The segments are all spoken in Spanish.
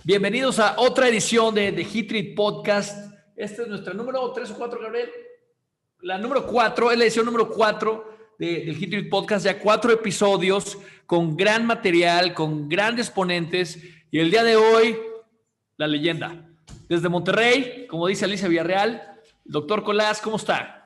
Bienvenidos a otra edición de The Heat Treat Podcast. Este es nuestra número 3 o 4, Gabriel. La número 4, es la edición número 4 del Heat Treat Podcast. Ya 4 episodios con gran material, con grandes ponentes. Y el día de hoy, la leyenda. Desde Monterrey, como dice Alicia Villarreal, el doctor Colás, ¿cómo está?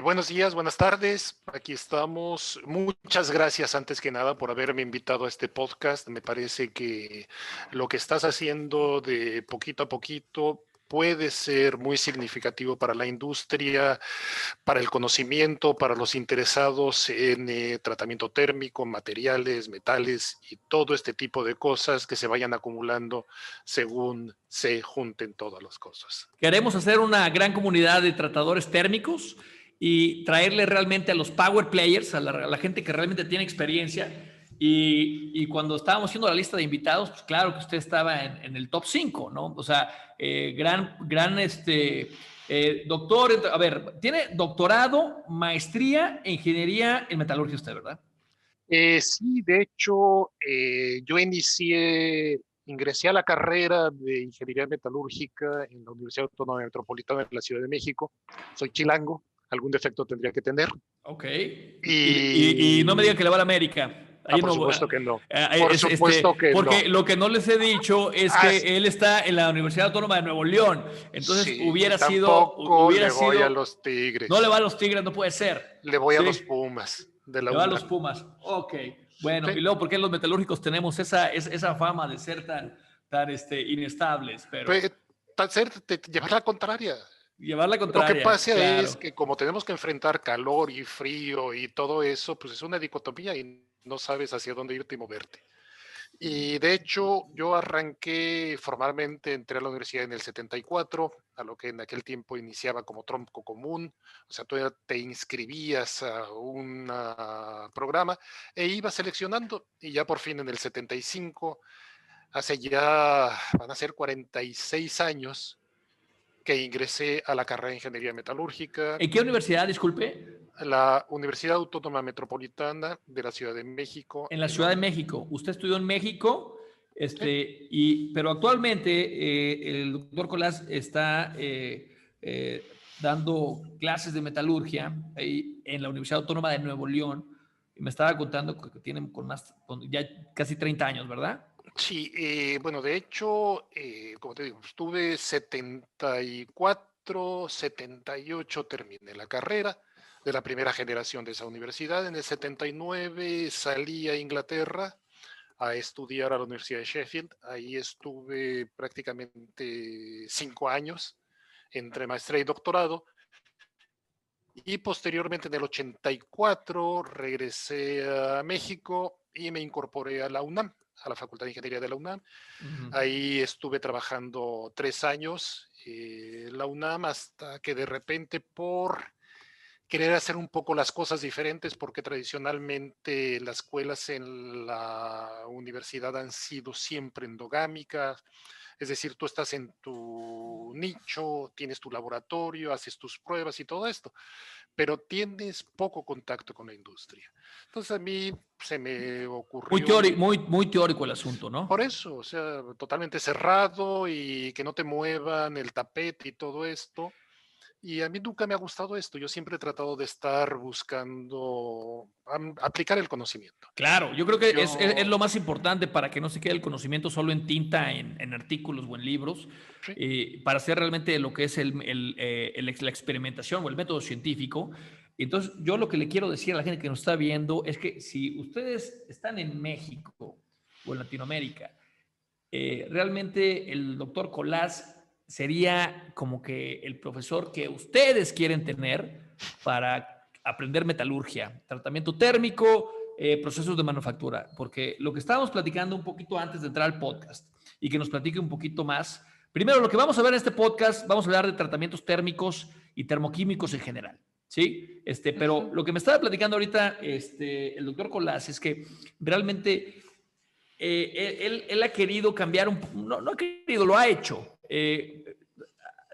Buenos días, buenas tardes. Aquí estamos. Muchas gracias antes que nada por haberme invitado a este podcast. Me parece que lo que estás haciendo de poquito a poquito puede ser muy significativo para la industria, para el conocimiento, para los interesados en tratamiento térmico, materiales, metales y todo este tipo de cosas que se vayan acumulando según se junten todas las cosas. Queremos hacer una gran comunidad de tratadores térmicos y traerle realmente a los power players, a la gente que realmente tiene experiencia. Y cuando estábamos haciendo la lista de invitados, pues claro que usted estaba en el top 5, ¿no? O sea, doctor, a ver, tiene doctorado, maestría e ingeniería en metalurgia usted, ¿verdad? Sí, de hecho, yo ingresé a la carrera de Ingeniería Metalúrgica en la Universidad Autónoma Metropolitana de la Ciudad de México. Soy chilango, algún defecto tendría que tener. Ok. Y no me diga que le va a la América. Ahí por no, supuesto que no. Por supuesto que porque no. lo que no les he dicho es que él está en la Universidad Autónoma de Nuevo León. Entonces sí, hubiera le voy a sido. los Tigres. No le va a los Tigres, no puede ser. Le voy ¿Sí? a los Pumas de la Le va a UNAM. los Pumas. Ok. Bueno, Sí. y luego, ¿por qué los metalúrgicos tenemos esa fama de ser tan inestables? Pero Llevar la contraria. llevar la contraria. Lo que pasa claro. es que como tenemos que enfrentar calor y frío y todo eso, pues es una dicotomía y no sabes hacia dónde irte y moverte. Y de hecho, yo arranqué formalmente, entré a la universidad en el 74, a lo que en aquel tiempo iniciaba como tronco común, o sea, tú ya te inscribías a un programa e ibas seleccionando, y ya por fin en el 75, hace ya, van a ser 46 años, que ingresé a la carrera de Ingeniería Metalúrgica. ¿En qué universidad, disculpe? La Universidad Autónoma Metropolitana de la Ciudad de México. En la Ciudad de México. Usted estudió en México, pero actualmente el doctor Colás está dando clases de metalurgia ahí en la Universidad Autónoma de Nuevo León. Y me estaba contando que tienen ya casi 30 años, ¿verdad? Sí, bueno, de hecho, como te digo, estuve 74, 78, terminé la carrera de la primera generación de esa universidad. En el 79 salí a Inglaterra a estudiar a la Universidad de Sheffield. Ahí estuve prácticamente 5 años entre maestría y doctorado. Y posteriormente en el 84 regresé a México y me incorporé a la UNAM, a la Facultad de Ingeniería de la UNAM. Ahí estuve trabajando 3 años en la UNAM hasta que de repente por querer hacer un poco las cosas diferentes, porque tradicionalmente las escuelas en la universidad han sido siempre endogámicas, es decir, tú estás en tu nicho, tienes tu laboratorio, haces tus pruebas y todo esto, pero tienes poco contacto con la industria. Entonces a mí se me ocurrió... Muy teórico el asunto, ¿no? Por eso, o sea, totalmente cerrado y que no te muevan el tapete y todo esto. Y a mí nunca me ha gustado esto. Yo siempre he tratado de estar buscando aplicar el conocimiento. Claro, yo creo que es lo más importante para que no se quede el conocimiento solo en tinta, en artículos o en libros, sí. Para hacer realmente lo que es la experimentación o el método científico. Entonces, yo lo que le quiero decir a la gente que nos está viendo es que si ustedes están en México o en Latinoamérica, realmente el doctor Colás sería como que el profesor que ustedes quieren tener para aprender metalurgia, tratamiento térmico, procesos de manufactura, porque lo que estábamos platicando un poquito antes de entrar al podcast y que nos platique un poquito más, primero lo que vamos a ver en este podcast, vamos a hablar de tratamientos térmicos y termoquímicos en general, ¿sí? Pero lo que me estaba platicando ahorita el doctor Colás es que realmente él ha querido cambiar no ha querido, lo ha hecho.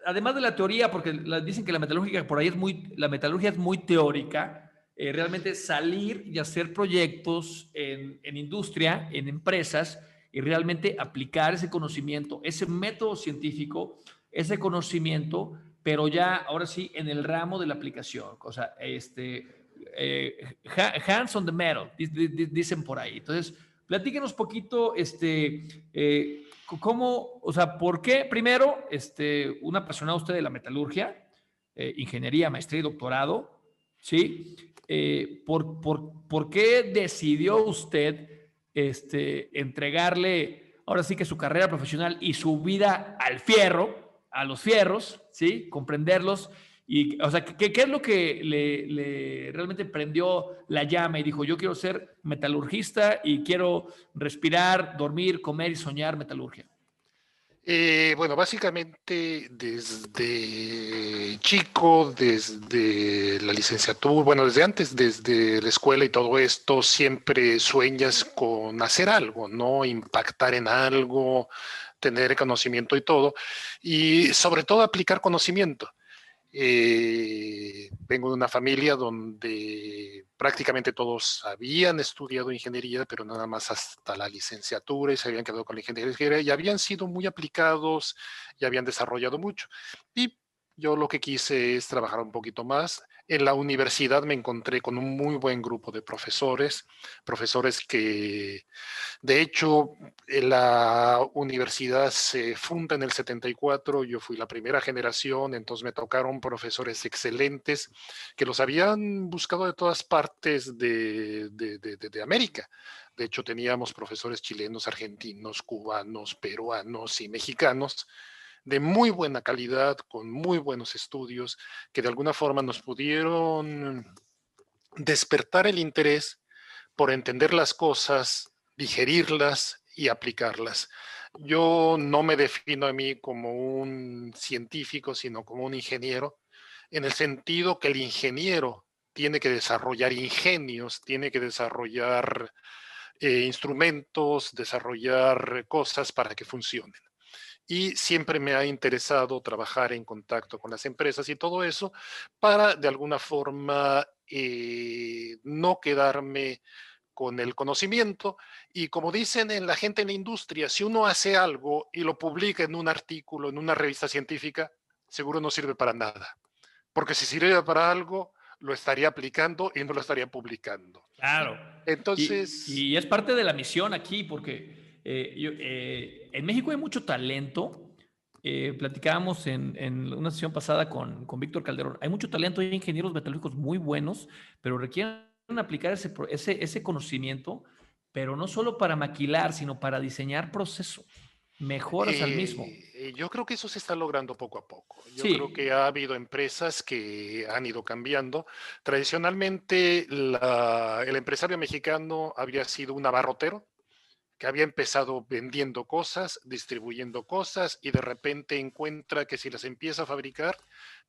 Además de la teoría, porque dicen que la metalurgia por ahí la metalurgia es muy teórica, realmente salir y hacer proyectos en industria, en empresas, y realmente aplicar ese conocimiento, ese método científico, ese conocimiento, pero ya ahora sí en el ramo de la aplicación. O sea, hands on the metal, dicen por ahí. Entonces, platíquenos poquito, cómo, o sea, ¿por qué primero, un apasionado usted de la metalurgia, ingeniería, maestría y doctorado, ¿sí? ¿Por qué decidió usted entregarle ahora sí que su carrera profesional y su vida al fierro, a los fierros, ¿sí? Comprenderlos. Y, o sea, ¿qué es lo que le realmente prendió la llama y dijo, yo quiero ser metalurgista y quiero respirar, dormir, comer y soñar metalurgia? Bueno, básicamente desde chico, desde la licenciatura, bueno, desde antes, desde la escuela y todo esto, siempre sueñas con hacer algo, ¿no? Impactar en algo, tener conocimiento y todo, y sobre todo aplicar conocimiento. Vengo de una familia donde prácticamente todos habían estudiado ingeniería, pero nada más hasta la licenciatura y se habían quedado con la ingeniería y habían sido muy aplicados y habían desarrollado mucho. Y yo lo que quise es trabajar un poquito más. En la universidad me encontré con un muy buen grupo de profesores, profesores que de hecho, la universidad se funda en el 74, yo fui la primera generación, entonces me tocaron profesores excelentes que los habían buscado de todas partes de América. De hecho, teníamos profesores chilenos, argentinos, cubanos, peruanos y mexicanos de muy buena calidad, con muy buenos estudios, que de alguna forma nos pudieron despertar el interés por entender las cosas, digerirlas y aplicarlas. Yo no me defino a mí como un científico, sino como un ingeniero, en el sentido que el ingeniero tiene que desarrollar ingenios, tiene que desarrollar instrumentos, desarrollar cosas para que funcionen. Y siempre me ha interesado trabajar en contacto con las empresas y todo eso para de alguna forma no quedarme con el conocimiento. Y como dicen en la gente en la industria, si uno hace algo y lo publica en un artículo, en una revista científica, seguro no sirve para nada. Porque si sirve para algo, lo estaría aplicando y no lo estaría publicando. Claro. Entonces, Y es parte de la misión aquí, porque en México hay mucho talento. Platicábamos en una sesión pasada con Víctor Calderón. Hay mucho talento, hay ingenieros metalúrgicos muy buenos, pero requieren aplicar ese conocimiento, pero no solo para maquilar, sino para diseñar procesos, mejoras al mismo. yo creo que eso se está logrando poco a poco. Yo creo que Sí, ha habido empresas que han ido cambiando. Tradicionalmente, el empresario mexicano había sido un abarrotero que había empezado vendiendo cosas, distribuyendo cosas y de repente encuentra que si las empieza a fabricar,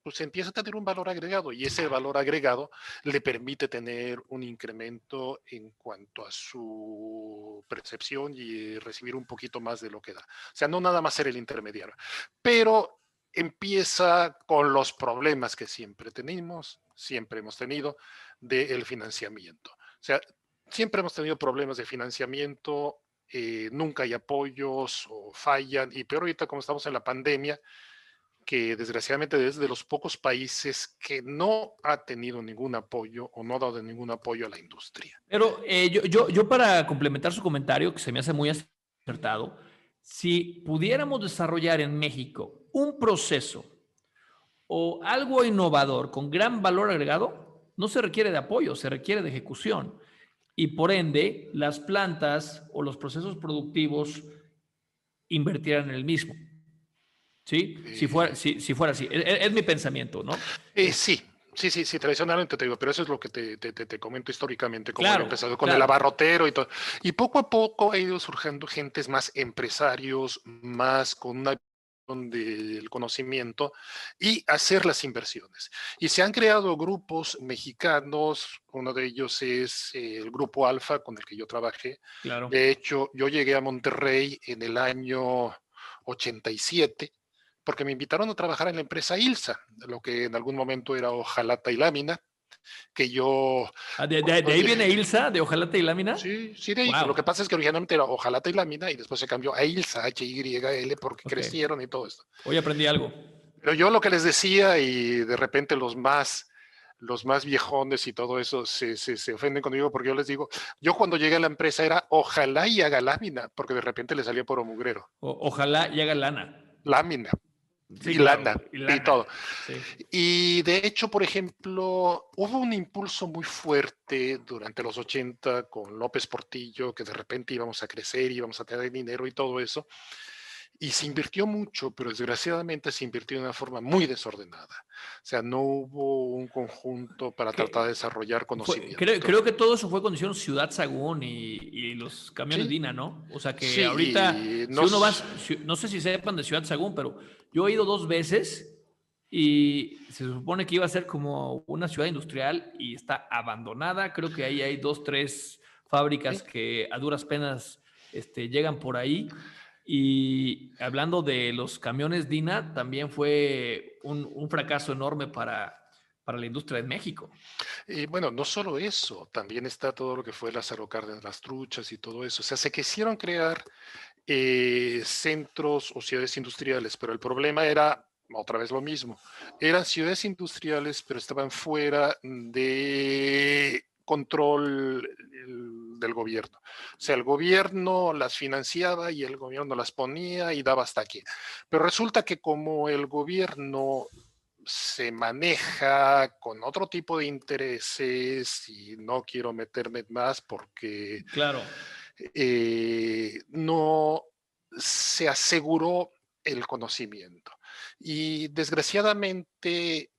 pues empieza a tener un valor agregado y ese valor agregado le permite tener un incremento en cuanto a su percepción y recibir un poquito más de lo que da. O sea, no nada más ser el intermediario, pero empieza con los problemas que siempre tenemos, siempre hemos tenido, del financiamiento. O sea, siempre hemos tenido problemas de financiamiento, nunca hay apoyos o fallan, y peor ahorita como estamos en la pandemia, que desgraciadamente es de los pocos países que no ha tenido ningún apoyo o no ha dado ningún apoyo a la industria. pero yo para complementar su comentario, que se me hace muy acertado, si pudiéramos desarrollar en México un proceso o algo innovador con gran valor agregado, no se requiere de apoyo, se requiere de ejecución. Y por ende, las plantas o los procesos productivos invertirán en el mismo. ¿Sí? Eh, Si fuera así. Es mi pensamiento, ¿no? sí, sí, tradicionalmente te digo, pero eso es lo que te comento históricamente, cómo había Claro, empezado con el claro. abarrotero y todo. Y poco a poco ha ido surgiendo gentes más empresarios, más con una del conocimiento y hacer las inversiones. Y se han creado grupos mexicanos, uno de ellos es el Grupo Alfa con el que yo trabajé. Claro. De hecho, yo llegué a Monterrey en el año 87 porque me invitaron a trabajar en la empresa ILSA, lo que en algún momento era hojalata y lámina, que yo... De ahí viene Ilsa, de hojalata y lámina. Sí, sí, de ahí. Wow. Lo que pasa es que originalmente era hojalata y lámina y después se cambió a Ilsa, H-Y-L, porque Okay. crecieron y todo esto. Hoy aprendí algo. Pero yo lo que les decía, y de repente los más viejones y todo eso se ofenden conmigo porque yo les digo, yo cuando llegué a la empresa era ojalá y haga lámina, porque de repente le salía por mugrero. Ojalá y haga lana. Lámina Sí, y claro. lana Y y lana. todo. Sí. Y de hecho, por ejemplo, hubo un impulso muy fuerte durante los 80 con López Portillo, que de repente íbamos a crecer, íbamos a tener dinero y todo eso. Y se invirtió mucho, pero desgraciadamente se invirtió de una forma muy desordenada. O sea, no hubo un conjunto para tratar de desarrollar conocimiento. Creo que todo eso fue cuando hicieron Ciudad Sagún y los camiones Sí, Dina, ¿no? O sea que ahorita, sí, y si uno va, no sé si sepan de Ciudad Sagún, pero yo he ido 2 veces y se supone que iba a ser como una ciudad industrial y está abandonada. Creo que ahí hay 2, 3 fábricas sí, que a duras penas llegan por ahí. Y hablando de los camiones Dina, también fue un fracaso enorme para la industria de México. y bueno, no solo eso, también está todo lo que fue Lázaro Cárdenas, las truchas y todo eso. O sea, se quisieron crear centros o ciudades industriales, pero el problema era otra vez lo mismo. Eran ciudades industriales, pero estaban fuera de control del gobierno. O sea, el gobierno las financiaba y el gobierno las ponía y daba hasta aquí. Pero resulta que como el gobierno se maneja con otro tipo de intereses y no quiero meterme más porque Claro. no se aseguró el conocimiento. Y desgraciadamente,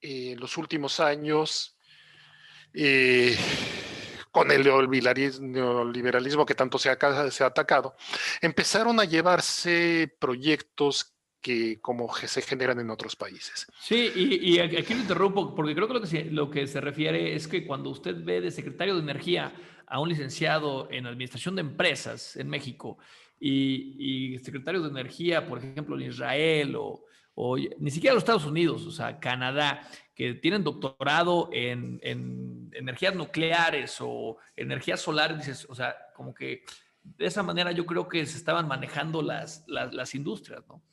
en los últimos años, eh, con el neoliberalismo que tanto se ha atacado, empezaron a llevarse proyectos que como se generan en otros países. Sí, y aquí lo interrumpo porque creo que lo que se refiere es que cuando usted ve de secretario de Energía a un licenciado en Administración de Empresas en México y secretarios de Energía, por ejemplo, en Israel o ni siquiera los Estados Unidos, o sea, Canadá, que tienen doctorado en energías nucleares o energías solares, dices, o sea, como que de esa manera yo creo que se estaban manejando las industrias, ¿no?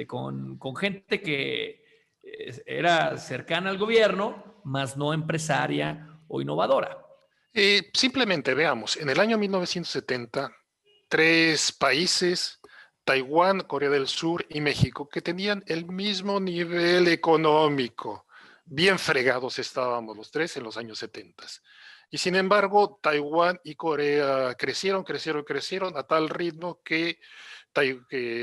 Con gente que era cercana al gobierno, más no empresaria o innovadora. Simplemente veamos, en el año 1970, 3 países, Taiwán, Corea del Sur y México, que tenían el mismo nivel económico. Bien fregados estábamos los tres en los años 70. Y sin embargo, Taiwán y Corea crecieron a tal ritmo que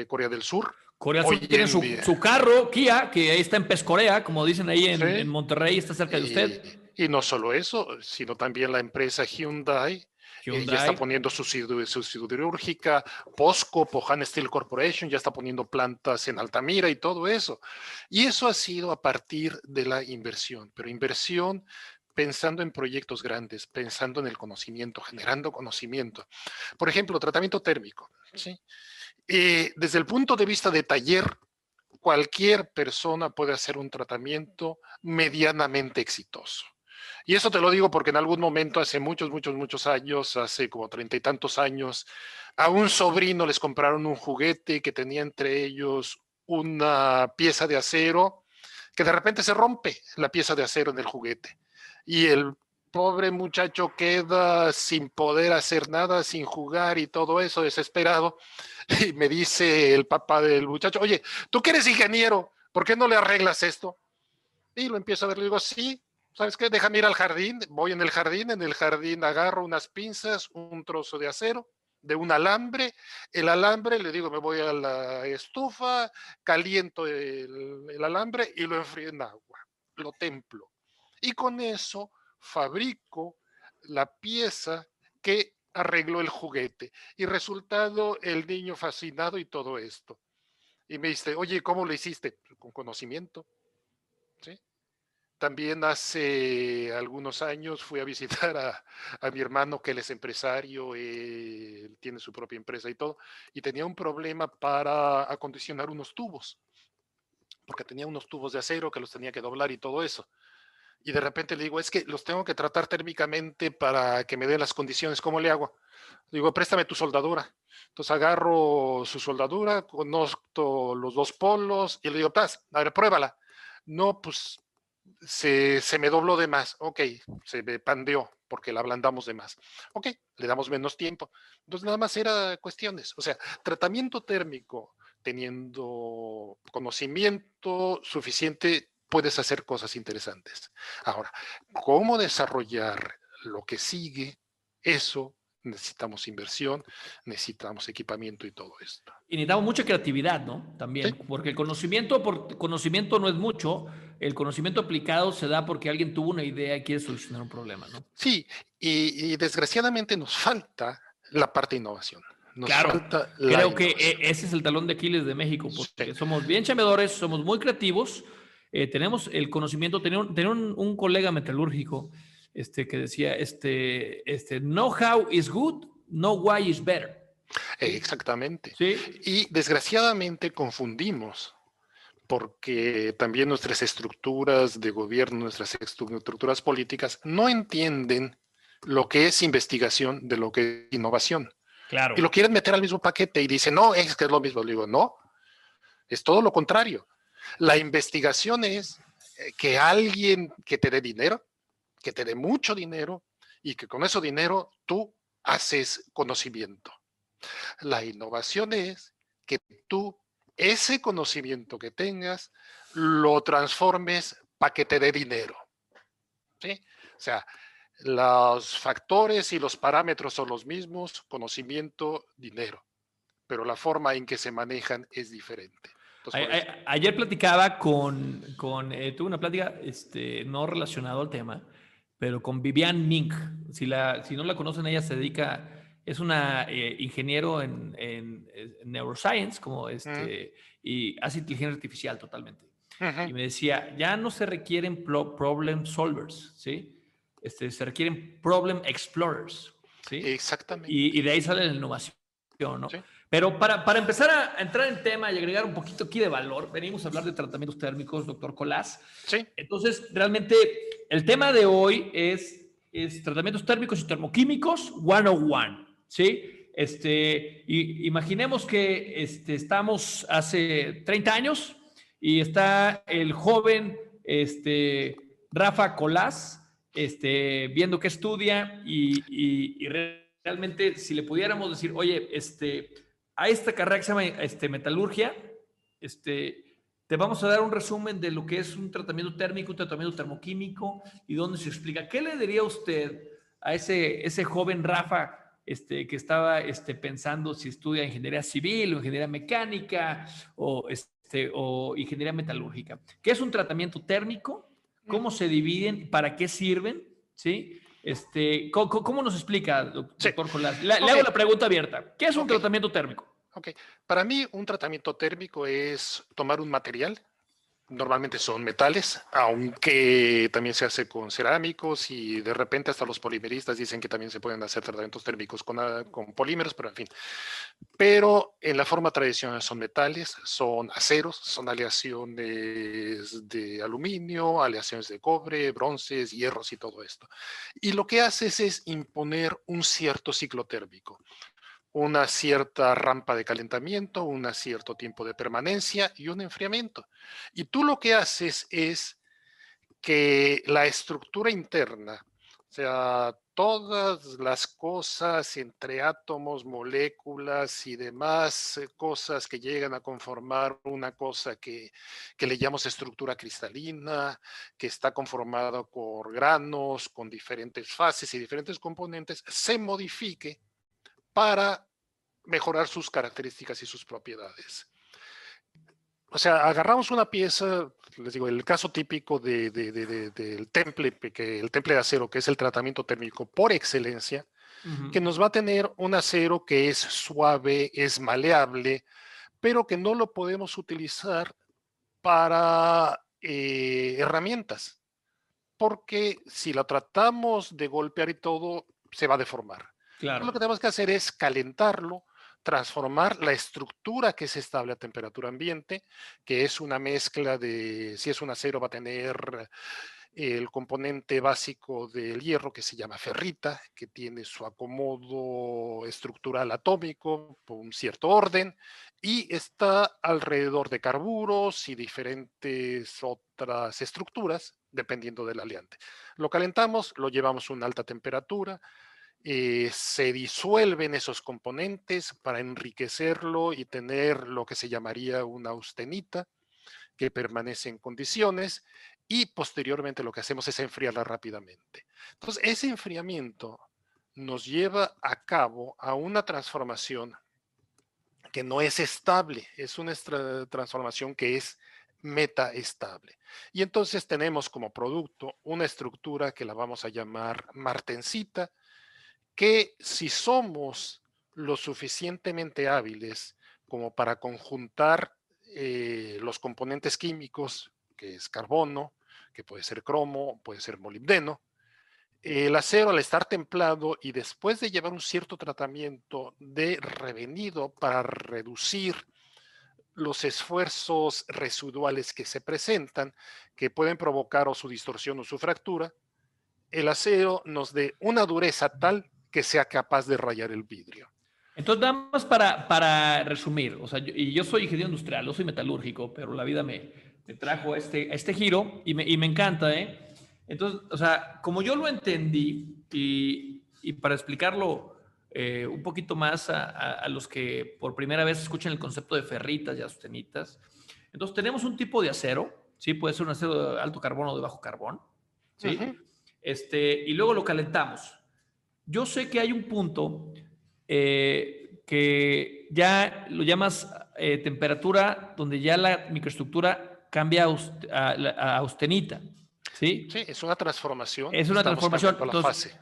Corea del Sur, Corea del hoy Sur tiene en su día, carro, Kia, que ahí está en Pescorea, como dicen ahí en ¿sí? Monterrey, está cerca de Y, usted. y no solo eso, sino también la empresa Hyundai ya está Hyundai. poniendo su siderúrgica, POSCO, Pohana Steel Corporation, ya está poniendo plantas en Altamira y todo eso. Y eso ha sido a partir de la inversión, pero inversión pensando en proyectos grandes, pensando en el conocimiento, generando conocimiento. Por ejemplo, tratamiento térmico. ¿Sí? Desde el punto de vista de taller, cualquier persona puede hacer un tratamiento medianamente exitoso. Y eso te lo digo porque en algún momento, hace muchos años, hace como 30 y tantos años, a un sobrino les compraron un juguete que tenía entre ellos una pieza de acero que de repente se rompe la pieza de acero en el juguete. Y el pobre muchacho queda sin poder hacer nada, sin jugar y todo eso, desesperado. Y me dice el papá del muchacho, oye, tú que eres ingeniero, ¿por qué no le arreglas esto? Y lo empiezo a ver, le digo, sí, ¿sabes qué? Déjame ir al jardín, voy en el jardín agarro unas pinzas, un trozo de acero, de un alambre, el alambre, le digo, me voy a la estufa, caliento el alambre y lo enfrío en agua, lo templo. Y con eso fabrico la pieza que arregló el juguete. Y resultado, el niño fascinado y todo esto. Y me dice, oye, ¿cómo lo hiciste? Con conocimiento. ¿Sí? También hace algunos años fui a visitar a mi hermano, que él es empresario, él tiene su propia empresa y todo, y tenía un problema para acondicionar unos tubos, porque tenía unos tubos de acero que los tenía que doblar y todo eso. y de repente le digo, es que los tengo que tratar térmicamente para que me den las condiciones, ¿cómo le hago? Le digo, préstame tu soldadura. Entonces agarro su soldadura, conozco los dos polos y le digo, Paz, a ver, pruébala. No, pues se me dobló de más. Ok, se me pandeó porque la ablandamos de más. Ok, le damos menos tiempo. Entonces nada más era cuestiones. O sea, tratamiento térmico, teniendo conocimiento suficiente, puedes hacer cosas interesantes. Ahora, ¿cómo desarrollar lo que sigue? Eso necesitamos inversión, necesitamos equipamiento y todo esto. Y necesitamos mucha creatividad, ¿no? Sí, También, porque el conocimiento por conocimiento no es mucho, el conocimiento aplicado se da porque alguien tuvo una idea y quiere solucionar un problema, ¿no? sí, y desgraciadamente nos falta la parte de innovación. Nos Claro, falta la creo que innovación. ese es el talón de Aquiles de México, Sí. porque somos bien chambeadores, somos muy creativos, tenemos el conocimiento, tenía un colega metalúrgico que decía, know-how is good, know why is better. ¿Sí? Exactamente. ¿Sí? Y desgraciadamente confundimos, porque también nuestras estructuras de gobierno, nuestras estructuras políticas no entienden lo que es investigación de lo que es innovación. Claro. Y lo quieren meter al mismo paquete y dicen, no, es que es lo mismo. Le digo, no, es todo lo contrario. La investigación es que alguien que te dé dinero, que te dé mucho dinero y que con ese dinero tú haces conocimiento. La innovación es que tú ese conocimiento que tengas lo transformes para que te dé dinero. ¿Sí? O sea, los factores y los parámetros son los mismos, conocimiento, dinero, pero la forma en que se manejan es diferente. Entonces, por eso. Ayer platicaba tuve una plática no relacionado al tema, pero con Vivian Mink. Si no la conocen, ella se dedica, es una ingeniero en neuroscience, y hace inteligencia artificial totalmente. Y me decía, ya no se requieren problem solvers, ¿sí? Se requieren problem explorers, ¿sí? Exactamente. Y de ahí sale la innovación, ¿no? ¿Sí? Pero para empezar a entrar en tema y agregar un poquito aquí de valor, venimos a hablar de tratamientos térmicos, doctor Colás. Sí. Entonces, realmente el tema de hoy es tratamientos térmicos y termoquímicos 101, ¿sí? Imaginemos que estamos hace 30 años y está el joven Rafa Colás viendo qué estudia y realmente si le pudiéramos decir, oye, a esta carrera que se llama metalurgia, te vamos a dar un resumen de lo que es un tratamiento térmico, un tratamiento termoquímico y dónde se explica. ¿Qué le diría usted a ese joven Rafa que estaba pensando si estudia ingeniería civil o ingeniería mecánica o ingeniería metalúrgica? ¿Qué es un tratamiento térmico? ¿Cómo se dividen? ¿Para qué sirven? ¿Sí? ¿Cómo nos explica, Sí. doctor Colás? Le Ok. hago la pregunta abierta. ¿Qué es un Ok. tratamiento térmico? Ok. Para mí, un tratamiento térmico es tomar un material. Normalmente son metales, aunque también se hace con cerámicos y de repente hasta los polimeristas dicen que también se pueden hacer tratamientos térmicos con polímeros, pero en fin. Pero en la forma tradicional son metales, son aceros, son aleaciones de aluminio, aleaciones de cobre, bronces, hierros y todo esto. Y lo que haces es imponer un cierto ciclo térmico, una cierta rampa de calentamiento, un cierto tiempo de permanencia y un enfriamiento. Y tú lo que haces es que la estructura interna, o sea, todas las cosas entre átomos, moléculas y demás cosas que llegan a conformar una cosa que le llamamos estructura cristalina, que está conformada por granos, con diferentes fases y diferentes componentes, se modifique para mejorar sus características y sus propiedades. O sea, agarramos una pieza, les digo, el caso típico del temple, que el temple de acero, que es el tratamiento térmico por excelencia, que nos va a tener un acero que es suave, es maleable, pero que no lo podemos utilizar para herramientas, porque si lo tratamos de golpear y todo, se va a deformar. Claro. Lo que tenemos que hacer es calentarlo, transformar la estructura que es estable a temperatura ambiente, que es una mezcla de, si es un acero va a tener el componente básico del hierro que se llama ferrita, que tiene su acomodo estructural atómico por un cierto orden y está alrededor de carburos y diferentes otras estructuras dependiendo del aliante. Lo calentamos, lo llevamos a una alta temperatura, se disuelven esos componentes para enriquecerlo y tener lo que se llamaría una austenita que permanece en condiciones y posteriormente lo que hacemos es enfriarla rápidamente. Entonces, ese enfriamiento nos lleva a cabo a una transformación que no es estable, es una transformación que es metaestable. Y entonces tenemos como producto una estructura que la vamos a llamar martensita, que si somos lo suficientemente hábiles como para conjuntar los componentes químicos, que es carbono, que puede ser cromo, puede ser molibdeno, el acero al estar templado y después de llevar un cierto tratamiento de revenido para reducir los esfuerzos residuales que se presentan, que pueden provocar o su distorsión o su fractura, el acero nos dé una dureza tal que sea capaz de rayar el vidrio. Entonces, nada más para resumir, o sea, yo soy ingeniero industrial, yo soy metalúrgico, pero la vida me trajo a este giro y me encanta, ¿eh? Entonces, o sea, como yo lo entendí y para explicarlo un poquito más a los que por primera vez escuchan el concepto de ferritas y austenitas, entonces tenemos un tipo de acero, ¿sí? Puede ser un acero de alto carbono o de bajo carbón, ¿sí? Y luego lo calentamos. Yo sé que hay un punto que ya lo llamas temperatura donde ya la microestructura cambia a austenita, ¿sí? Sí, es una transformación. Es una transformación. Entonces,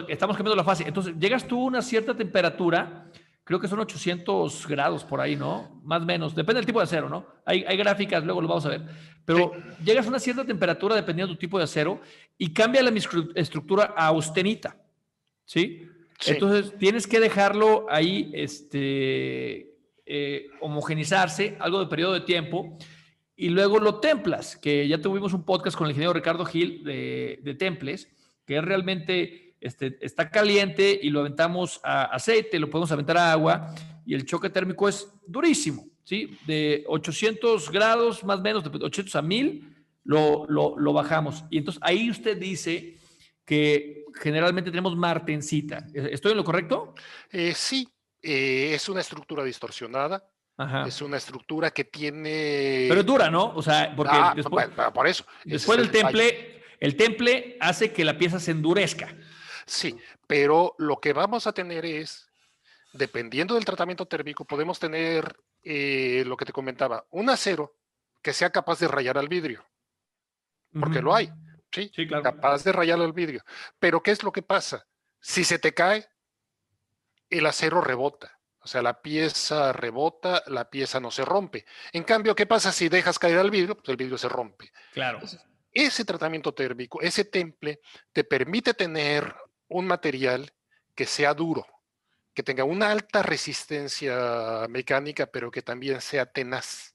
estamos cambiando la fase. Entonces, llegas tú a una cierta temperatura, creo que son 800 grados por ahí, ¿no? Más o menos, depende del tipo de acero, ¿no? Hay gráficas, luego lo vamos a ver. Pero sí, llegas a una cierta temperatura dependiendo de tu tipo de acero y cambia la microestructura a austenita, ¿sí? Sí. Entonces, tienes que dejarlo ahí homogenizarse, algo de periodo de tiempo, y luego lo templas, que ya tuvimos un podcast con el ingeniero Ricardo Gil de temples, que es realmente está caliente y lo aventamos a aceite, lo podemos aventar a agua, y el choque térmico es durísimo, ¿sí? De 800 grados, más o menos, de 800 a 1000, lo bajamos. Y entonces ahí usted dice que generalmente tenemos martensita. ¿Estoy en lo correcto? Sí, es una estructura distorsionada. Ajá. Es una estructura que tiene... Pero es dura, ¿no? O sea, porque después, por eso. Después del temple, el temple hace que la pieza se endurezca. Sí, pero lo que vamos a tener es, dependiendo del tratamiento térmico, podemos tener lo que te comentaba, un acero que sea capaz de rayar al vidrio. Porque lo hay. ¿Sí? Sí, claro. Capaz de rayar el vidrio. Pero ¿qué es lo que pasa? Si se te cae, el acero rebota. O sea, la pieza rebota, la pieza no se rompe. En cambio, ¿qué pasa si dejas caer al vidrio? Pues el vidrio se rompe. Claro. Entonces, ese tratamiento térmico, ese temple, te permite tener un material que sea duro, que tenga una alta resistencia mecánica, pero que también sea tenaz.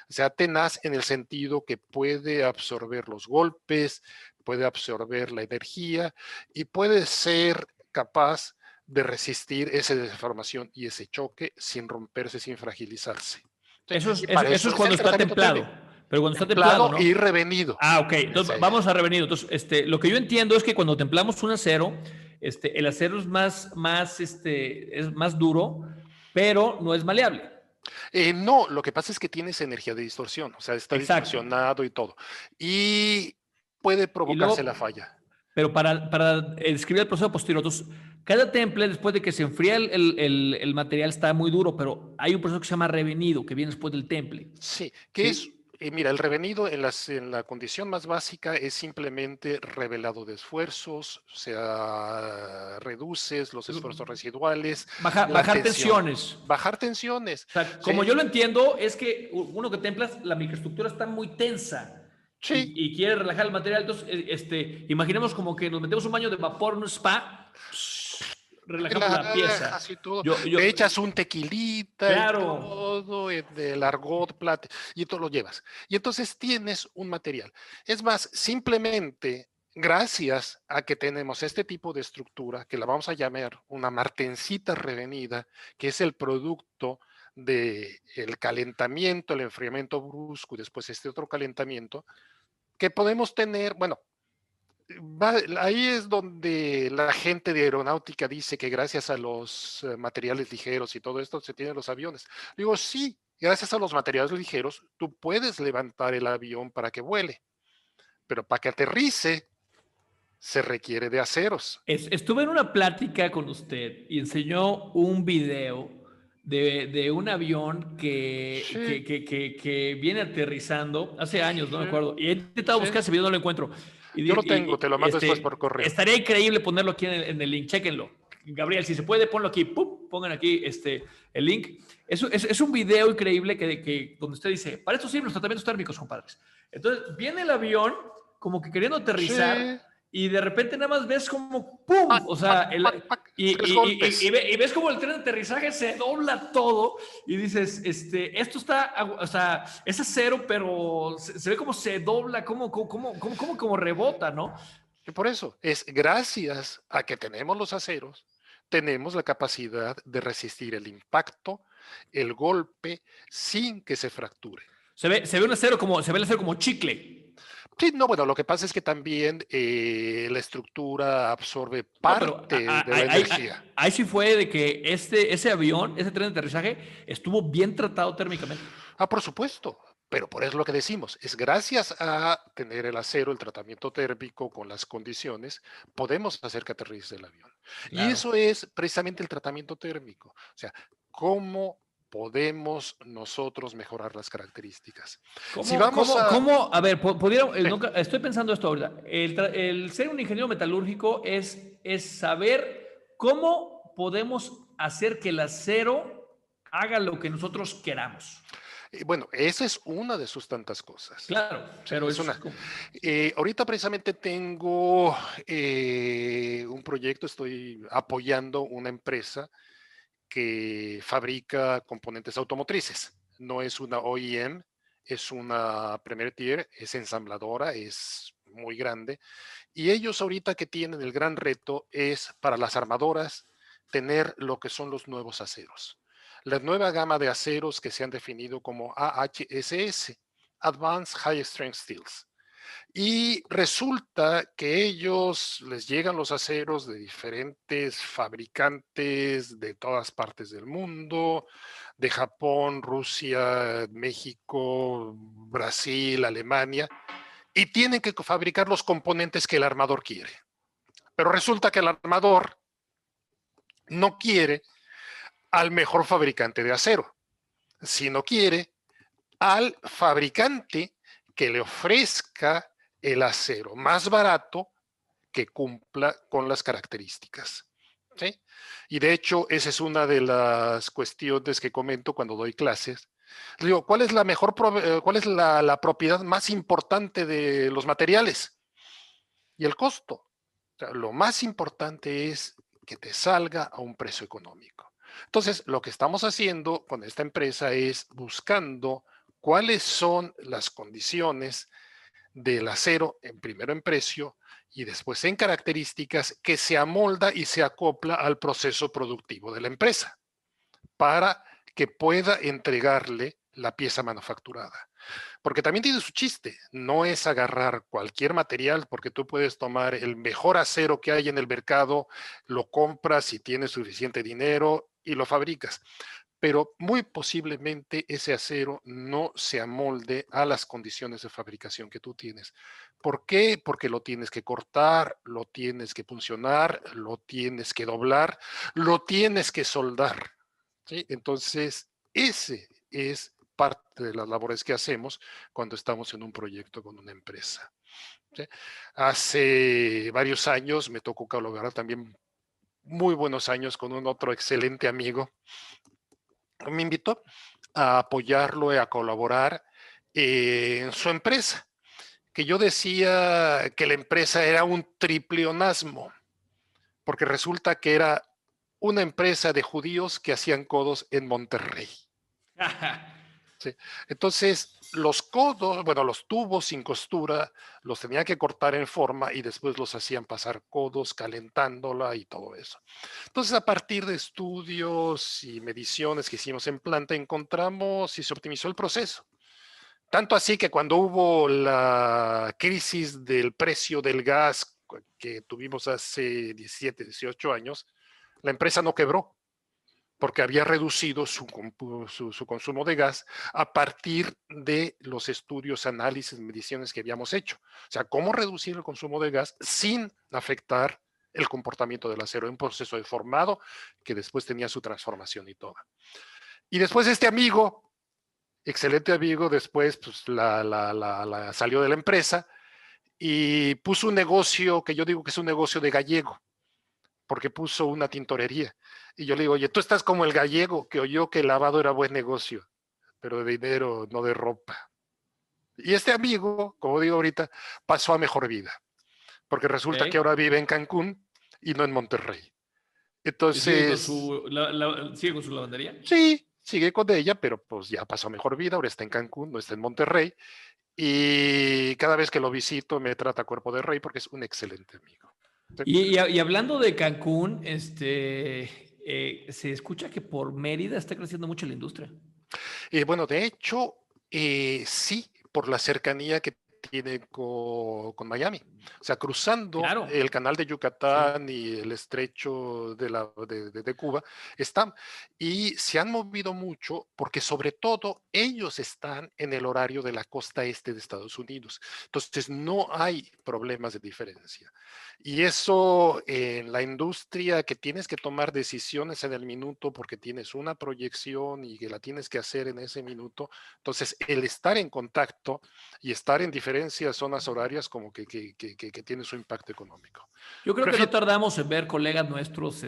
Sea tenaz en el sentido que puede absorber los golpes, puede absorber la energía y puede ser capaz de resistir esa deformación y ese choque sin romperse, sin fragilizarse. Entonces, eso es cuando está templado. Pero cuando está templado, ¿no? Y revenido. Ah, ok. Entonces, vamos a revenido. Entonces, lo que yo entiendo es que cuando templamos un acero, el acero es más duro, pero no es maleable. No, lo que pasa es que tienes energía de distorsión, o sea, está distorsionado y todo. Y puede provocarse la falla. Pero para describir el proceso posterior, entonces, cada temple, después de que se enfría el material, está muy duro, pero hay un proceso que se llama revenido, que viene después del temple. Sí, que es, mira, el revenido en la condición más básica es simplemente revelado de esfuerzos, o sea, reduces los esfuerzos residuales. Bajar tensiones. Bajar tensiones. O sea, como yo lo entiendo, es que uno que templas, la microestructura está muy tensa. Sí. Y quiere relajar el material. Entonces, imaginemos como que nos metemos un baño de vapor en un spa. relajando la pieza. Relajas y todo. Yo, yo, Te echas un tequilita y claro, todo, del argot, plata, y todo lo llevas. Y entonces tienes un material. Es más, simplemente gracias a que tenemos este tipo de estructura, que la vamos a llamar una martencita revenida, que es el producto del calentamiento, el enfriamiento brusco y después este otro calentamiento, que podemos tener, bueno, ahí es donde la gente de aeronáutica dice que gracias a los materiales ligeros y todo esto se tienen los aviones. Digo, sí, gracias a los materiales ligeros tú puedes levantar el avión para que vuele, pero para que aterrice se requiere de aceros. estuve en una plática con usted y enseñó un video de un avión Sí, que viene aterrizando hace años, no me sí, acuerdo. Y he intentado sí. buscar ese video, no lo encuentro. Yo lo tengo, te lo mando después por correo. Estaría increíble ponerlo aquí en el link, chéquenlo. Gabriel, si se puede, ponlo aquí, ¡pum! Pongan aquí el link. Es un video increíble donde usted dice, para esto sirven los tratamientos térmicos, compadres. Entonces, viene el avión como que queriendo aterrizar Sí, y de repente nada más ves como ¡pum! pac, O pac, sea, pac, pac, 3 golpes. y ves como el tren de aterrizaje se dobla todo y dices, esto está, o sea, es acero, pero se ve como se dobla, como rebota, ¿no? Y por eso es gracias a que tenemos los aceros, tenemos la capacidad de resistir el impacto, el golpe, sin que se fracture. Se ve un acero se ve el acero como chicle. Sí, no, bueno, lo que pasa es que también la estructura absorbe No, pero parte de la energía. ahí sí fue de que ese avión, ese tren de aterrizaje, estuvo bien tratado térmicamente. Ah, por supuesto, pero por eso lo que decimos, es gracias a tener el acero, el tratamiento térmico con las condiciones, podemos hacer que aterrice el avión. Y Claro. eso es precisamente el tratamiento térmico. O sea, cómo podemos nosotros mejorar las características. Si vamos a... A ver, Sí, estoy pensando esto ahorita. El ser un ingeniero metalúrgico es saber cómo podemos hacer que el acero haga lo que nosotros queramos. bueno, esa es una de sus tantas cosas. Claro, Sí, pero es es una. Ahorita precisamente tengo un proyecto, estoy apoyando una empresa que fabrica componentes automotrices. No es una OEM, es una Premier Tier, es ensambladora, es muy grande. Y ellos ahorita que tienen el gran reto es para las armadoras tener lo que son los nuevos aceros. La nueva gama de aceros que se han definido como AHSS, Advanced High Strength Steels. Y resulta que ellos les llegan los aceros de diferentes fabricantes de todas partes del mundo, de Japón, Rusia, México, Brasil, Alemania, y tienen que fabricar los componentes que el armador quiere. Pero resulta que el armador no quiere al mejor fabricante de acero, sino quiere al fabricante que le ofrezca el acero más barato que cumpla con las características. ¿Sí? Y de hecho, esa es una de las cuestiones que comento cuando doy clases. Digo, ¿cuál es cuál es la propiedad más importante de los materiales? Y el costo. O sea, lo más importante es que te salga a un precio económico. Entonces, lo que estamos haciendo con esta empresa es buscando cuáles son las condiciones del acero, primero en precio y después en características, que se amolda y se acopla al proceso productivo de la empresa para que pueda entregarle la pieza manufacturada. Porque también tiene su chiste, no es agarrar cualquier material, porque tú puedes tomar el mejor acero que hay en el mercado, lo compras si tienes suficiente dinero y lo fabricas, pero muy posiblemente ese acero no se amolde a las condiciones de fabricación que tú tienes. ¿Por qué? Porque lo tienes que cortar, lo tienes que puncionar, lo tienes que doblar, lo tienes que soldar. ¿Sí? Entonces, ese es parte de las labores que hacemos cuando estamos en un proyecto con una empresa. ¿Sí? Hace varios años me tocó colaborar también muy buenos años con un otro excelente amigo. Me invitó a apoyarlo y a colaborar en su empresa, que yo decía que la empresa era un tripleonasmo, porque resulta que era una empresa de judíos que hacían codos en Monterrey. Sí. Entonces, los codos, bueno, los tubos sin costura, los tenían que cortar en forma y después los hacían pasar codos, calentándola y todo eso. Entonces, a partir de estudios y mediciones que hicimos en planta, encontramos y se optimizó el proceso. Tanto así que cuando hubo la crisis del precio del gas que tuvimos hace 17, 18 años, la empresa no quebró porque había reducido su consumo de gas a partir de los estudios, análisis, mediciones que habíamos hecho. O sea, cómo reducir el consumo de gas sin afectar el comportamiento del acero, un proceso deformado que después tenía su transformación y todo. Y después este amigo, excelente amigo, después pues, salió de la empresa y puso un negocio que yo digo que es un negocio de gallego, porque puso una tintorería. Y yo le digo, oye, tú estás como el gallego que oyó que el lavado era buen negocio, pero de dinero, no de ropa. Y este amigo, como digo ahorita, pasó a mejor vida, porque resulta que ¿Ok? ahora vive en Cancún y no en Monterrey. ¿Y sigue con Entonces, su, sigue con su lavandería? sí, sigue con ella, pero pues ya pasó a mejor vida, ahora está en Cancún, no está en Monterrey. Y cada vez que lo visito me trata cuerpo de rey porque es un excelente amigo. Y hablando de Cancún, se escucha que por Mérida está creciendo mucho la industria. Bueno, de hecho, sí, por la cercanía que tiene con Miami. O sea, cruzando Claro, el canal de sí. Yucatán y el estrecho de Cuba, están y se han movido mucho porque sobre todo ellos están en el horario de la costa este de Estados Unidos. Entonces, no hay problemas de diferencia. Y eso en la industria que tienes que tomar decisiones en el minuto porque tienes una proyección y que la tienes que hacer en ese minuto. Entonces, el estar en contacto y estar en diferentes zonas horarias como que tiene su impacto económico. Yo creo que no Prefiero, tardamos en ver colegas nuestros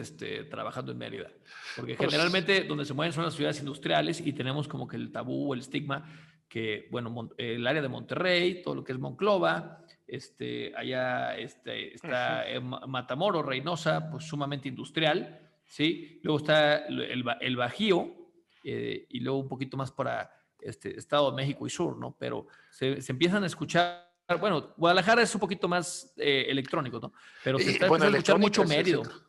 trabajando en Mérida, porque pues, generalmente donde se mueven son las ciudades industriales y tenemos como que el tabú, el estigma, que, bueno, el área de Monterrey, todo lo que es Monclova, allá está Matamoros, Reynosa, pues sumamente industrial, ¿sí? Luego está el Bajío y luego un poquito más para Estado de México y Sur, ¿no? Pero se empiezan a escuchar, bueno, Guadalajara es un poquito más electrónico, ¿no? Pero se está bueno, empezando a escuchar electrónica mucho es el centro. Mérida,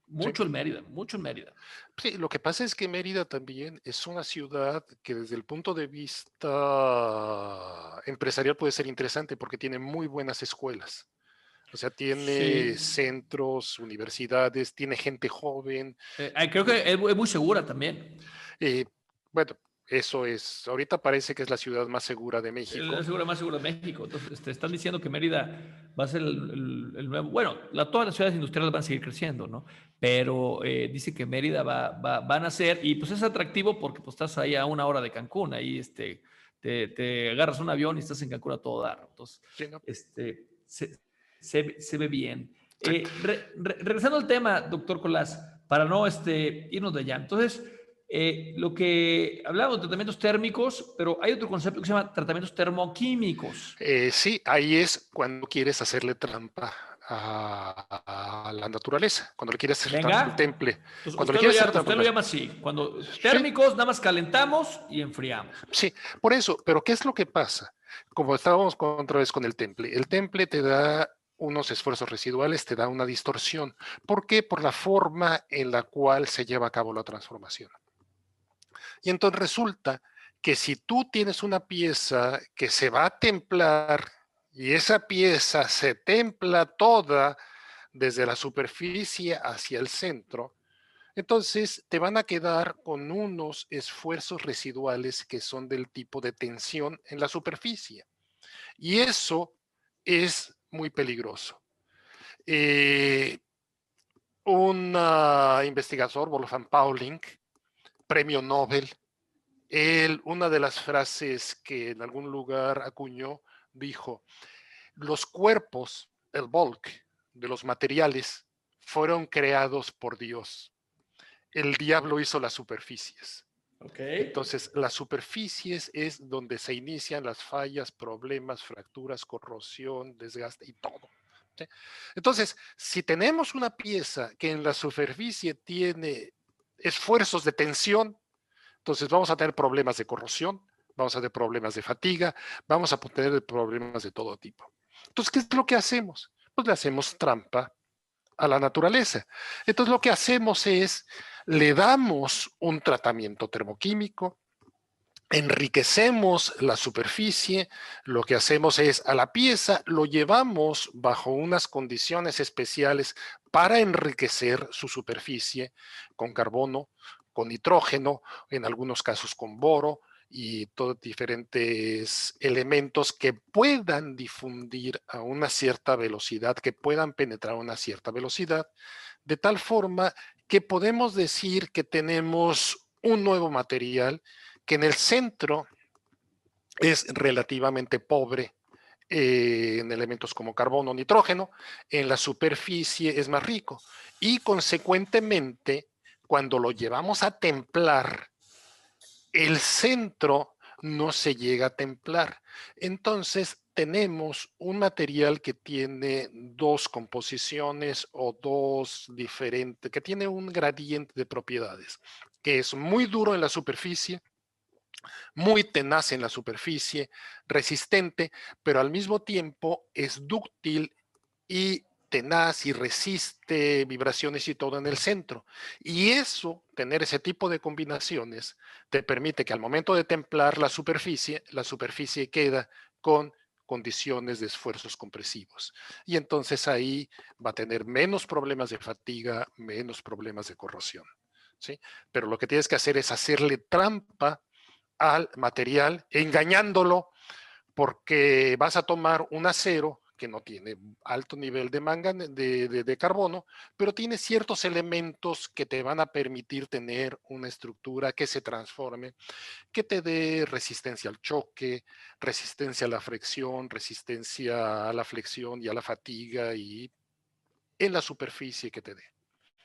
Sí. mucho el Mérida, mucho el Mérida. Sí, lo que pasa es que Mérida también es una ciudad que desde el punto de vista empresarial puede ser interesante porque tiene muy buenas escuelas. O sea, tiene Sí. centros, universidades, tiene gente joven. Creo que es muy segura también. Eh, bueno, eso es. Ahorita parece que es la ciudad más segura de Es la México. segura más segura de México. Entonces, están diciendo que Mérida va a ser el nuevo. Bueno, todas las ciudades industriales van a seguir creciendo, ¿no? Pero dice que Mérida va a nacer y pues es atractivo porque pues estás ahí a una hora de Cancún. Ahí te agarras un avión y estás en Cancún a todo dar. Entonces, Sí, ¿no? se ve bien. Sí. Regresando al tema, doctor Colás, para no irnos de allá. Entonces, lo que hablamos de tratamientos térmicos, pero hay otro concepto que se llama tratamientos termoquímicos. Sí, ahí es cuando quieres hacerle trampa a la naturaleza, cuando le quieres hacer trampa al Venga, temple, entonces cuando le quieres hacer trampa. usted lo llama así. Cuando Sí, térmicos, nada más calentamos y enfriamos. sí, por eso, pero ¿qué es lo que pasa? Como estábamos otra vez con el temple te da unos esfuerzos residuales, te da una distorsión. ¿Por qué? Por la forma en la cual se lleva a cabo la transformación. Y entonces resulta que si tú tienes una pieza que se va a templar y esa pieza se templa toda desde la superficie hacia el centro, entonces te van a quedar con unos esfuerzos residuales que son del tipo de tensión en la superficie. Y eso es muy peligroso. Eh, un investigador, Wolfgang Pauling, premio Nobel, una de las frases que en algún lugar acuñó, dijo, los cuerpos, el bulk de los materiales, fueron creados por Dios. El diablo hizo las superficies. Ok. Entonces, las superficies es donde se inician las fallas, problemas, fracturas, corrosión, desgaste y todo. ¿sí? Entonces, si tenemos una pieza que en la superficie tiene esfuerzos de tensión, entonces vamos a tener problemas de corrosión, vamos a tener problemas de fatiga, vamos a tener problemas de todo tipo. Entonces, ¿qué es lo que hacemos? Pues le hacemos trampa a la naturaleza. Entonces, lo que hacemos es, le damos un tratamiento termoquímico, enriquecemos la superficie, lo que hacemos es a la pieza lo llevamos bajo unas condiciones especiales para enriquecer su superficie con carbono, con nitrógeno, en algunos casos con boro y todos diferentes elementos que puedan difundir a una cierta velocidad, que puedan penetrar a una cierta velocidad, de tal forma que podemos decir que tenemos un nuevo material que en el centro es relativamente pobre en elementos como carbono o nitrógeno, en la superficie es más rico y consecuentemente cuando lo llevamos a templar, el centro no se llega a templar. Entonces tenemos un material que tiene dos composiciones o dos diferentes, que tiene un gradiente de propiedades, que es muy duro en la superficie, muy tenaz en la superficie, resistente, pero al mismo tiempo es dúctil y tenaz y resiste vibraciones y todo en el centro. Y eso, tener ese tipo de combinaciones, te permite que al momento de templar la superficie queda con condiciones de esfuerzos compresivos. Y entonces ahí va a tener menos problemas de fatiga, menos problemas de corrosión. ¿Sí? Pero lo que tienes que hacer es hacerle trampa al material, engañándolo, porque vas a tomar un acero que no tiene alto nivel de, de carbono, pero tiene ciertos elementos que te van a permitir tener una estructura que se transforme, que te dé resistencia al choque, resistencia a la fricción, resistencia a la flexión y a la fatiga y en la superficie que te dé.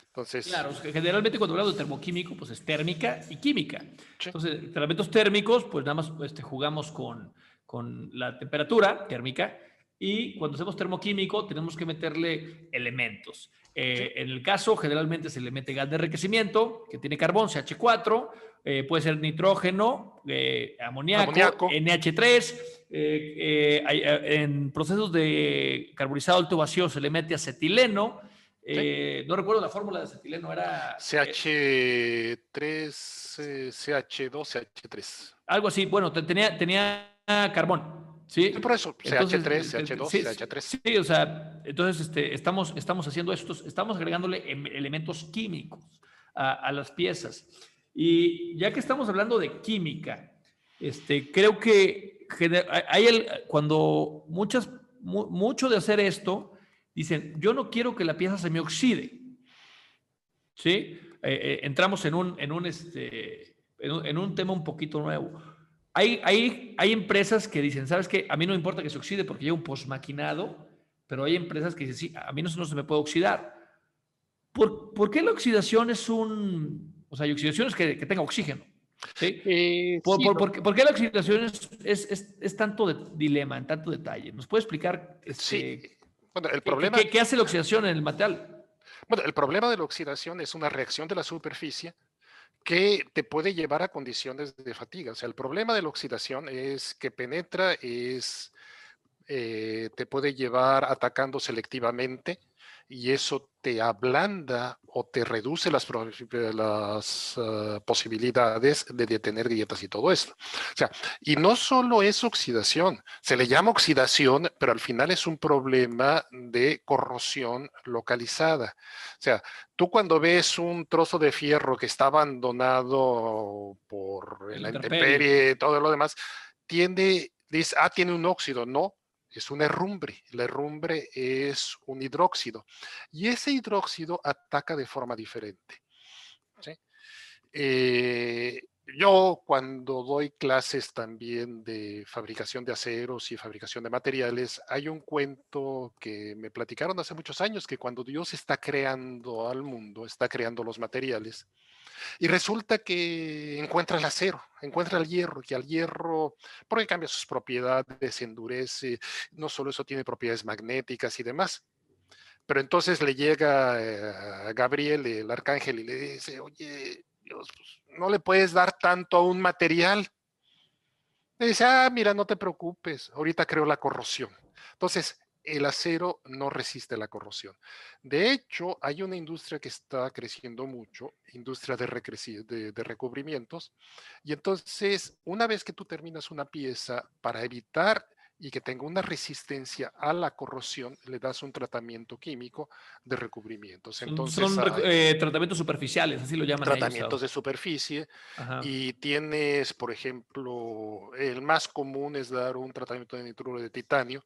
Entonces, Claro, generalmente cuando hablamos de termoquímico, pues es térmica y química. sí, Entonces, tratamientos térmicos, pues nada más jugamos con la temperatura térmica y cuando hacemos termoquímico tenemos que meterle elementos. sí, En el caso, generalmente se le mete gas de enriquecimiento, que tiene carbón, CH4, puede ser nitrógeno, amoníaco, amoníaco, NH3. En procesos de carbonizado alto vacío se le mete acetileno. sí, No recuerdo la fórmula de acetileno, era CH3, CH2, CH3. algo así. Bueno, tenía carbón, Sí, ¿sí? por eso, Entonces, CH3, CH2, sí, CH3. sí, o sea, entonces estamos haciendo estos, estamos agregándole elementos químicos a las piezas. Y ya que estamos hablando de química, creo que cuando mucho de hacer esto, dicen, yo no quiero que la pieza se me oxide. ¿Sí? Entramos en un tema un poquito nuevo. Hay empresas que dicen, ¿sabes qué? A mí no me importa que se oxide porque lleva un postmaquinado, pero hay empresas que dicen, sí, a mí no se me puede oxidar. ¿Por qué la oxidación es un... O sea, hay oxidación es que tenga oxígeno, ¿sí? Sí, ¿Por qué la oxidación es tanto dilema, en tanto detalle? ¿Nos puede explicar sí. Bueno, qué hace la oxidación en el material? bueno, el problema de la oxidación es una reacción de la superficie que te puede llevar a condiciones de fatiga. O sea, el problema de la oxidación es que penetra, te puede llevar atacando selectivamente y eso te ablanda o te reduce las posibilidades de detener grietas y todo esto. O sea, y no solo es oxidación, se le llama oxidación, pero al final es un problema de corrosión localizada. O sea, tú cuando ves un trozo de fierro que está abandonado por El la interperie. intemperie, todo lo demás, dice, tiene un óxido. No, es una herrumbre. La herrumbre es un hidróxido y ese hidróxido ataca de forma diferente. ¿Sí? Eh, yo cuando doy clases también de fabricación de aceros y fabricación de materiales, hay un cuento que me platicaron hace muchos años, que cuando Dios está creando al mundo, está creando los materiales, y resulta que encuentra el acero, encuentra el hierro, y al hierro, porque cambia sus propiedades, se endurece, no solo eso, tiene propiedades magnéticas y demás. Pero entonces le llega a Gabriel, el arcángel, y le dice, oye, Dios, pues, no le puedes dar tanto a un material. Le dice, mira, no te preocupes, ahorita creo la corrosión. Entonces, el acero no resiste la corrosión. De hecho, hay una industria que está creciendo mucho, industria de recubrimientos, y entonces, una vez que tú terminas una pieza, para evitar y que tenga una resistencia a la corrosión, le das un tratamiento químico de recubrimientos. Entonces, Son tratamientos superficiales, así lo llaman ellos. tratamientos de superficie, Ajá. y tienes, por ejemplo, el más común es dar un tratamiento de nitruro de titanio,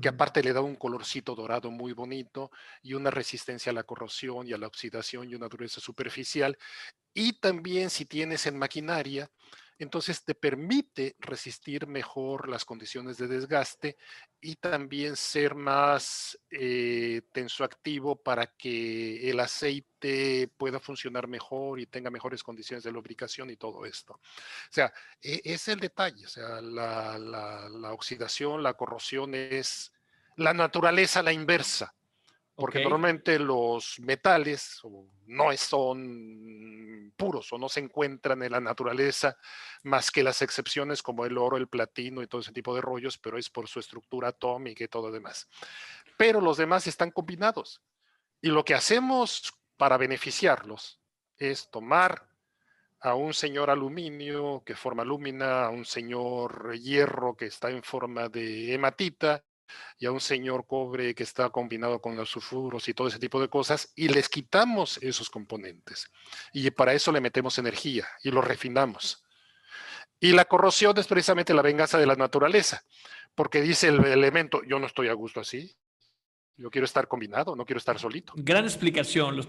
que Ujú. aparte le da un colorcito dorado muy bonito y una resistencia a la corrosión y a la oxidación y una dureza superficial. Y también si tienes en maquinaria, entonces te permite resistir mejor las condiciones de desgaste y también ser más tensoactivo para que el aceite pueda funcionar mejor y tenga mejores condiciones de lubricación y todo esto. O sea, es el detalle. O sea, la oxidación, la corrosión es la naturaleza, la inversa, Ok. porque normalmente los metales no son puros o no se encuentran en la naturaleza más que las excepciones como el oro, el platino y todo ese tipo de rollos, pero es por su estructura atómica y todo lo demás. Pero los demás están combinados, y lo que hacemos para beneficiarlos es tomar a un señor aluminio que forma alúmina, a un señor hierro que está en forma de hematita, y a un señor cobre que está combinado con los sulfuros y todo ese tipo de cosas, y les quitamos esos componentes. Y para eso le metemos energía y lo refinamos. Y la corrosión es precisamente la venganza de la naturaleza, porque dice el elemento, yo no estoy a gusto así, yo quiero estar combinado, no quiero estar solito. Gran explicación.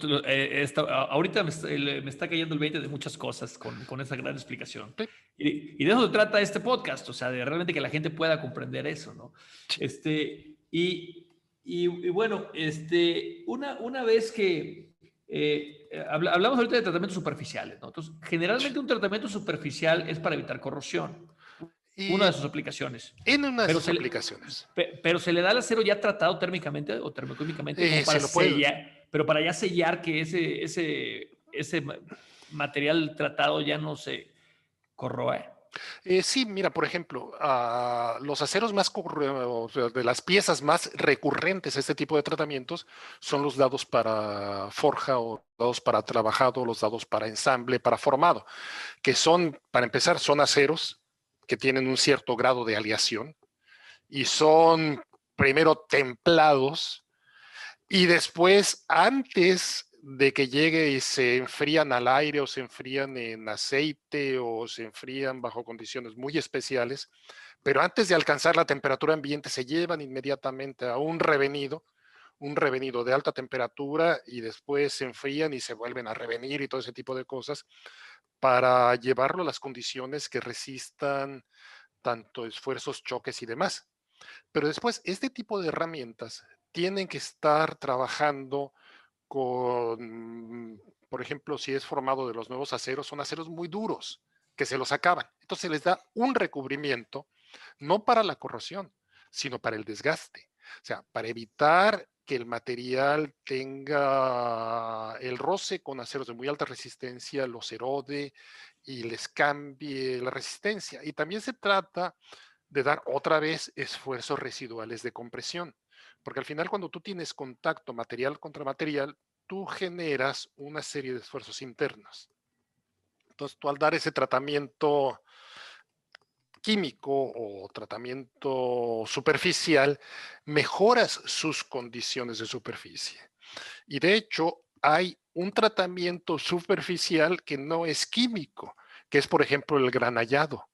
Ahorita me está cayendo el 20 de muchas cosas con esa gran explicación. Sí, Y de eso se trata este podcast, o sea, de realmente que la gente pueda comprender eso, ¿no? sí. Y bueno, una vez que hablamos ahorita de tratamientos superficiales, ¿no? Entonces, generalmente un tratamiento superficial es para evitar corrosión, una Y de sus aplicaciones. en una de Pero sus se, le, aplicaciones, pero se le da el acero ya tratado térmicamente o termoquímicamente como para se lo puede. sellar, pero para ya sellar que ese material tratado ya no se corroe. Sí, mira, por ejemplo, los aceros más, o sea, de las piezas más recurrentes a este tipo de tratamientos son los dados para forja o dados para trabajado, los dados para ensamble, para formado, que son, para empezar, son aceros que tienen un cierto grado de aleación y son primero templados, y después, antes de que llegue y se enfrían al aire o se enfrían en aceite o se enfrían bajo condiciones muy especiales, pero antes de alcanzar la temperatura ambiente se llevan inmediatamente a un revenido de alta temperatura, y después se enfrían y se vuelven a revenir y todo ese tipo de cosas para llevarlo a las condiciones que resistan tanto esfuerzos, choques y demás. Pero después, este tipo de herramientas tienen que estar trabajando con, por ejemplo, si es formado de los nuevos aceros, son aceros muy duros que se los acaban. Entonces les da un recubrimiento, no para la corrosión, sino para el desgaste. O sea, para evitar que el material tenga el roce con aceros de muy alta resistencia, los erode y les cambie la resistencia. Y también se trata de dar otra vez esfuerzos residuales de compresión, porque al final, cuando tú tienes contacto material contra material, tú generas una serie de esfuerzos internos. Entonces, tú, al dar ese tratamiento químico o tratamiento superficial, mejoras sus condiciones de superficie. Y de hecho, hay un tratamiento superficial que no es químico, que es, por ejemplo, el granallado.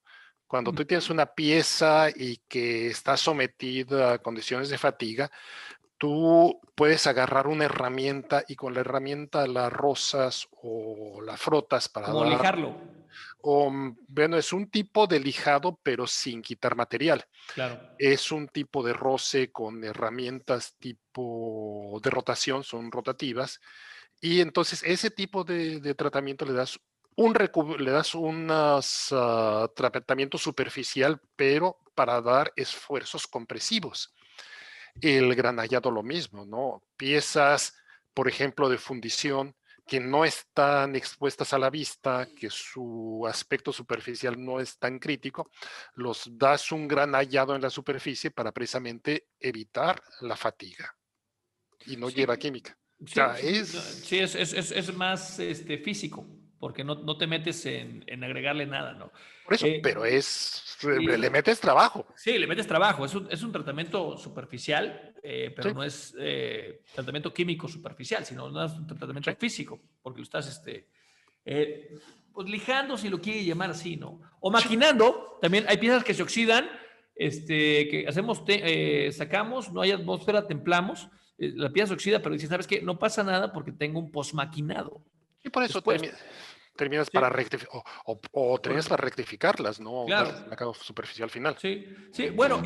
Cuando tú tienes una pieza y que está sometida a condiciones de fatiga, tú puedes agarrar una herramienta y con la herramienta la rozas o la frotas para Como dar, lijarlo, o bueno, es un tipo de lijado, pero sin quitar material. claro. Es un tipo de roce con herramientas tipo de rotación, son rotativas, y entonces ese tipo de tratamiento le das un tratamiento superficial, pero para dar esfuerzos compresivos. El granallado lo mismo, ¿no? Piezas, por ejemplo, de fundición que no están expuestas a la vista, que su aspecto superficial no es tan crítico, los das un granallado en la superficie para precisamente evitar la fatiga y no lleva Sí, química. O sí, sea, sí, sí, no, sí, es más físico, porque no te metes en agregarle nada, ¿no? por eso, pero Eh, le y, metes trabajo. sí, le metes trabajo, es un tratamiento superficial, pero Sí, no es tratamiento químico superficial, sino no es un tratamiento sí. físico, porque lo estás eh, pues lijando, si lo quiere llamar así, ¿no? O Sí, maquinando, también hay piezas que se oxidan, que hacemos, sacamos, no hay atmósfera, templamos, la pieza se oxida, pero dices, ¿sabes qué? No pasa nada porque tengo un postmaquinado y por eso después, terminas para ¿sí? rectificar, o terminas para rectificarlas, ¿no? Dar Claro, la acabado superficial final. sí, sí, bueno,